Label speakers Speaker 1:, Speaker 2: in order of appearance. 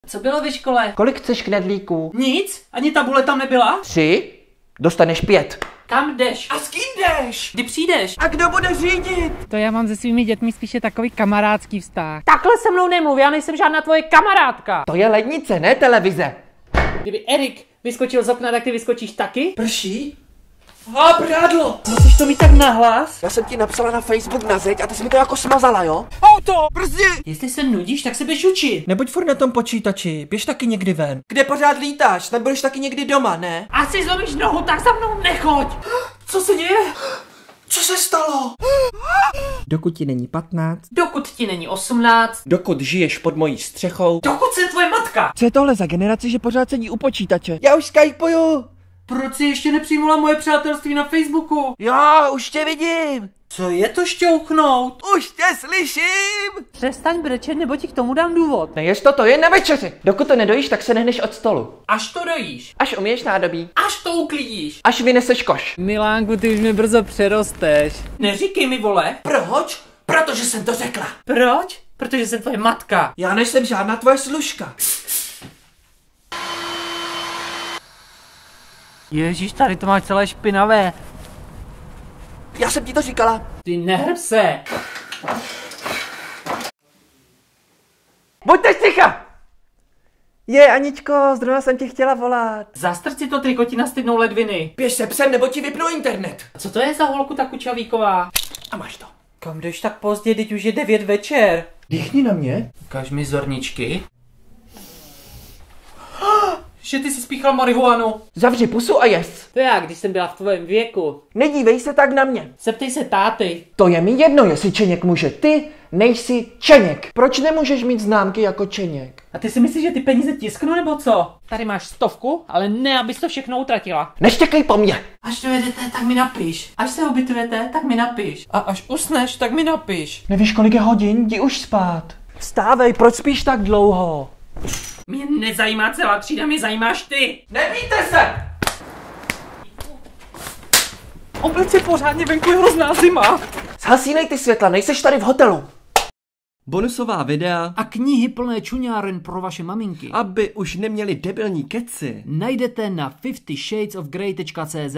Speaker 1: Co bylo ve škole?
Speaker 2: Kolik chceš knedlíků?
Speaker 1: Nic? Ani tabule tam nebyla?
Speaker 2: 3? Dostaneš 5.
Speaker 1: Kam jdeš?
Speaker 3: A s kým jdeš?
Speaker 1: Kdy přijdeš?
Speaker 3: A kdo bude řídit?
Speaker 4: To já mám se svými dětmi spíše takový kamarádský vztah.
Speaker 1: Takhle se mnou nemluv, já nejsem žádná tvoje kamarádka.
Speaker 2: To je lednice, ne televize.
Speaker 1: Kdyby Erik vyskočil z okna, tak ty vyskočíš taky?
Speaker 3: Prší? A prádlo!
Speaker 1: Musíš to mít tak nahlas?
Speaker 3: Já jsem ti napsala na Facebook na zeď a ty jsi mi to jako smazala, jo? Auto! Brzdi!
Speaker 1: Jestli se nudíš, tak se běž učit.
Speaker 5: Nebuď furt na tom počítači, běž taky někdy ven.
Speaker 3: Kde pořád lítáš? Nebudeš taky někdy doma, ne?
Speaker 1: Asi zlomíš nohu, tak za mnou nechoď.
Speaker 3: Co se děje? Co se stalo?
Speaker 5: Dokud ti není 15,
Speaker 1: Dokud ti není 18,
Speaker 5: dokud žiješ pod mojí střechou.
Speaker 1: dokud jsem tvoje matka.
Speaker 5: Co je tohle za generaci, že pořád sedí u počítače?
Speaker 3: Já už skypuju!
Speaker 1: Proč jsi ještě nepřijmula moje přátelství na Facebooku?
Speaker 3: Jo, už tě vidím!
Speaker 1: Co je to šťouchnout?
Speaker 3: Už tě slyším!
Speaker 1: Přestaň brečet, nebo ti k tomu dám důvod.
Speaker 2: Neješ to je na večeři. Dokud to nedojíš, tak se nehneš od stolu.
Speaker 1: Až to dojíš.
Speaker 2: Až umyješ nádobí.
Speaker 1: Až to uklidíš.
Speaker 2: Až vyneseš koš.
Speaker 4: Milánku, ty už mi brzo přerosteš.
Speaker 1: Neříkej mi, vole.
Speaker 3: Proč? Protože jsem to řekla.
Speaker 1: Proč? Protože jsem tvoje matka.
Speaker 3: Já nejsem žádná tvoje služka.
Speaker 4: Ježíš, tady to máš celé špinavé.
Speaker 3: Já jsem ti to říkala.
Speaker 1: Ty nehrb se.
Speaker 2: Buďte ticha! Aničko, zrovna jsem ti chtěla volat.
Speaker 1: Zastrč si to triko, ti nastydnou ledviny.
Speaker 3: Běž se psem, nebo ti vypnu internet.
Speaker 1: Co to je za holku ta kučavíková?
Speaker 3: A máš to.
Speaker 1: Kam jdeš tak pozdě, teď už je 9 večer.
Speaker 5: Dýchni na mě.
Speaker 1: Ukaž mi zorničky. Že ty si spíchal marihuanu.
Speaker 2: Zavři pusu a jes.
Speaker 1: To já, když jsem byla v tvém věku.
Speaker 2: Nedívej se tak na mě.
Speaker 1: Zeptej se táty.
Speaker 2: To je mi jedno, jestli Čeněk může. Ty nejsi Čeněk. Proč nemůžeš mít známky jako Čeněk?
Speaker 1: A ty si myslíš, že ty peníze tisknu nebo co? Tady máš 100, ale ne, abys to všechno utratila.
Speaker 2: Neštěkej po mně.
Speaker 1: Až dojedete, tak mi napiš. Až se ubytujete, tak mi napiš. A až usneš, tak mi napiš.
Speaker 2: Nevíš, kolik je hodin? Jdi už spát. Vstávej, proč spíš tak dlouho?
Speaker 1: Mě nezajímá celá třída, mě zajímáš ty.
Speaker 3: Nebýte se!
Speaker 1: Obleč si pořádně, venku je hrozná zima.
Speaker 2: Zhasínej ty světla, nejseš tady v hotelu.
Speaker 5: Bonusová videa,
Speaker 4: A knihy plné čuňáren pro vaše maminky
Speaker 5: aby už neměli debilní keci.
Speaker 4: najdete na 50shadesofgrey.cz.